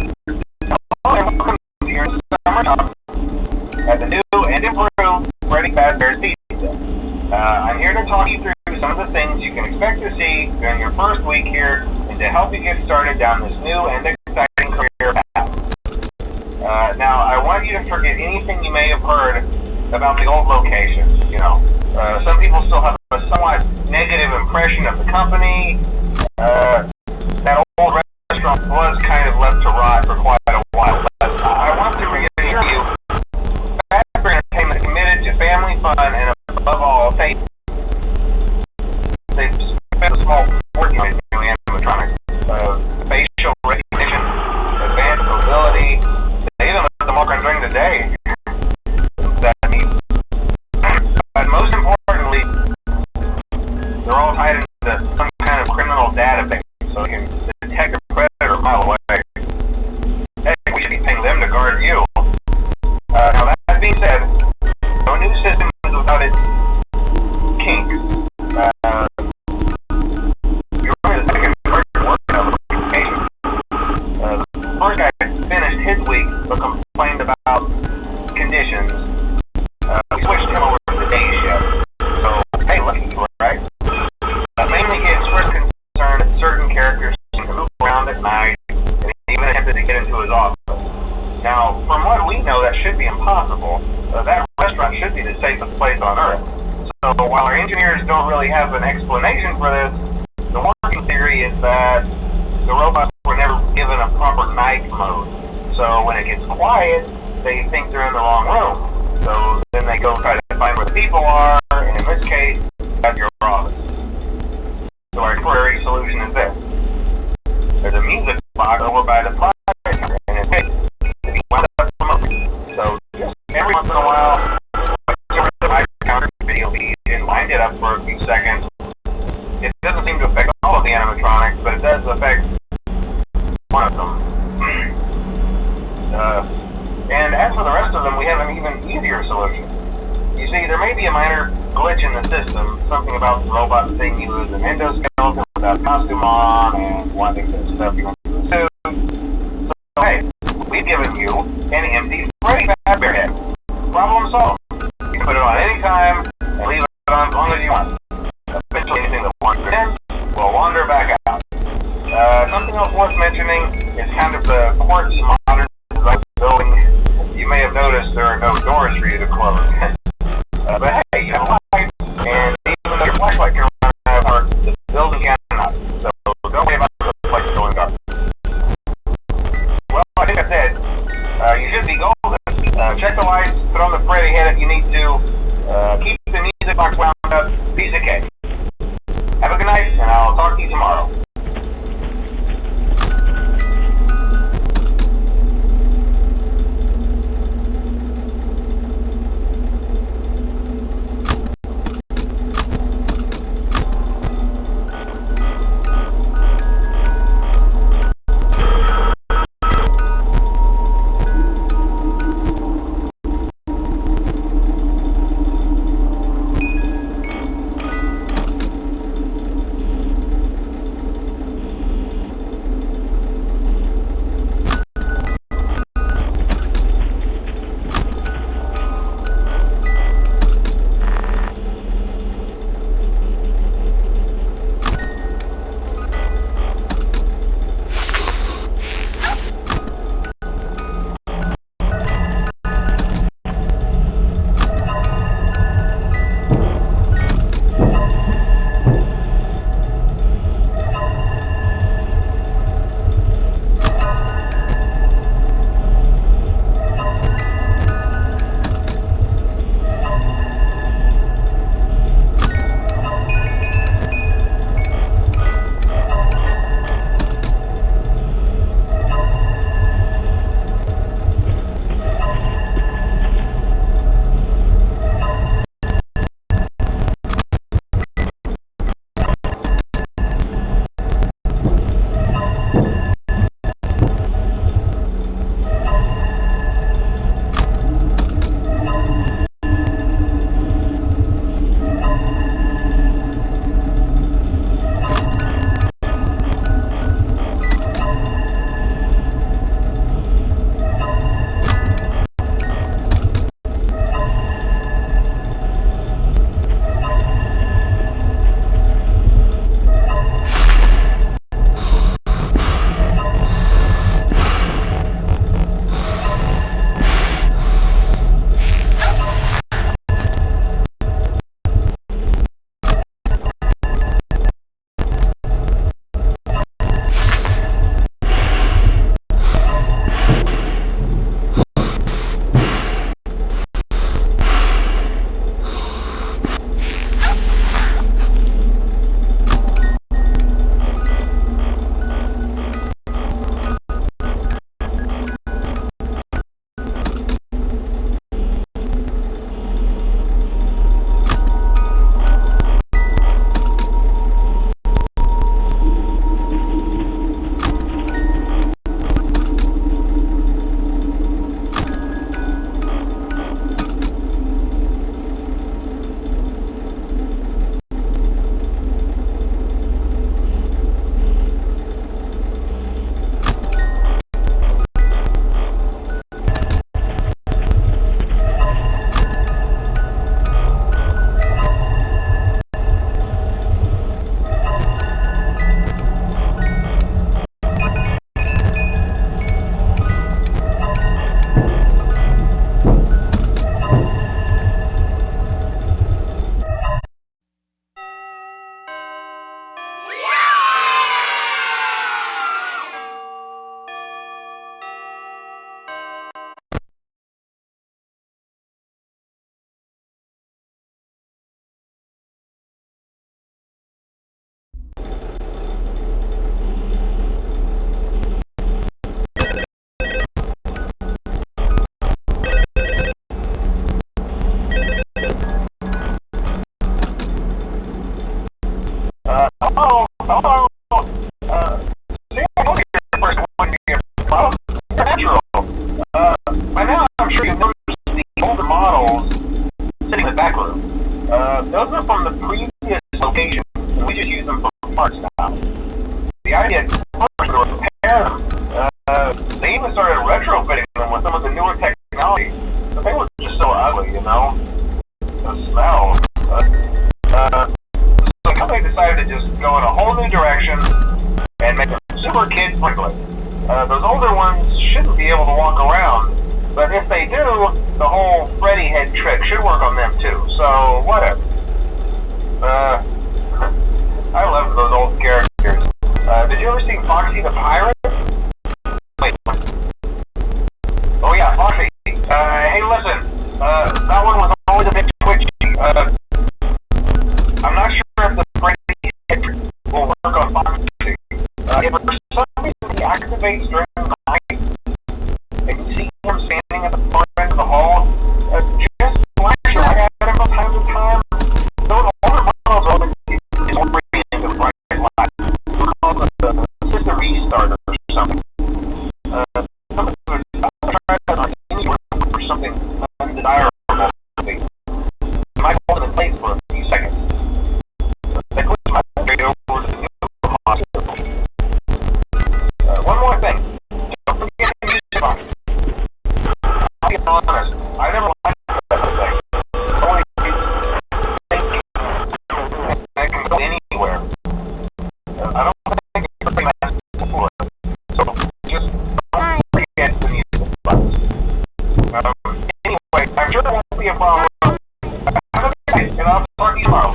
Hello and welcome to your summer talk at the new and improved Freddy Fazbear's Pizza. I'm here to talk you through some of the things you can expect to see during your first week here and to help you get started down this new and exciting career path. Now, I want you to forget anything you may have heard about the old locations. Some people still have a somewhat negative impression of the company. That old restaurant was kind of left to rot for quite a while. But I want to reassure you, Fazbear Entertainment is committed to family fun and above all, they've spent a small fortune on new animatronics. Facial recognition, advanced mobility, they even let them walk on during the day. That means, but most importantly, they're all tied into some kind of criminal database, so they can detect a predator a mile away. Hey, we should be paying them to guard you. Now that being said, no new system is without its kinks. You're only the second person working on the application. The first guy finished his week but complained about conditions. We switched him over to the day shift. So, hey, lucky you, right? Mainly he expressed concern that certain characters seem to move around at night, and he even attempted to get into his office. Now, from what we know, that should be impossible. That restaurant should be the safest place on Earth. So, while our engineers don't really have an explanation for this, the working theory is that the robots were never given a proper night mode. So, when it gets quiet, they think they're in the wrong room. So, then they go try to find where the people are, and in this case, at your office. So our temporary solution is this. There's a music box over by the project counter, and it's fixed to be wound up remotely. So just every once in a while, turn the project counter video feed and wind it up for a few seconds. It doesn't seem to affect all of the animatronics, but it does affect one of them. And as for the rest of them, we have an even easier solution. You see, there may be a minor glitch in the system, something about the robot seeing you as an endoskeleton without a costume on and wanting to stuff you into a suit. So hey, we've given you an empty Freddy Fazbear head. Problem solved. You can put it on any time and leave it on as long as you want. Eventually anything that wanders in will wander back out. Something else worth mentioning is kind of the quirky modern design building. You may have noticed there are no doors for you to close. But hey, you have a light, and even though your flashlight can run out of power, the building cannot. So don't worry about the place going dark. Well, I think that's it. You should be golden. Check the lights, put on the Freddy head if you need to. Keep the music box wound up. Piece of cake. Have a good night, and I'll talk to you tomorrow. By now, I'm sure you've noticed the older models sitting in the back room. Those are from the previous location, and we just use them for parts now. The idea is to repair them. They even started retrofitting them with some of the newer technology, but they were just so ugly, you know? The smell. So the company decided to just go in a whole new direction and make them super kid-friendly. Those older ones shouldn't be able to walk around, but if they do, the whole Freddy head trick should work on them too, so whatever. I love those old characters. Did you ever see Foxy the Pirate? Wait. Oh yeah, Foxy. Hey listen, that one was always a bit twitchy. I'm not sure if the Freddy head trick will work on Foxy. If for some reason he activates during the night, and you see him standing at the far end of the hall, just flash your light at him from time to time. Those older models are already in the bright light. We'll call it the system restart or something. Some of them are trying to anywhere for something undesirable. You might hold it in place for a few seconds. That puts my straight over to the new model. One more thing. Don't forget the music box. I'll be honest, I never liked that thing. Only thinking that can go anywhere. I don't think it's pretty nice for it. So just don't forget the music box. Anyway, I'm sure there won't be a problem. Have a good night, and I'll talk to you tomorrow.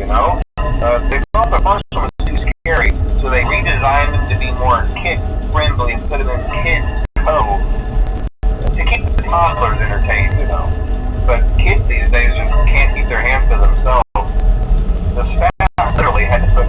know? They thought the first one was too scary, so they redesigned them to be more kid-friendly and put them in kids' code to keep the toddlers entertained, you know. But kids these days just can't keep their hands to themselves. The staff literally had to put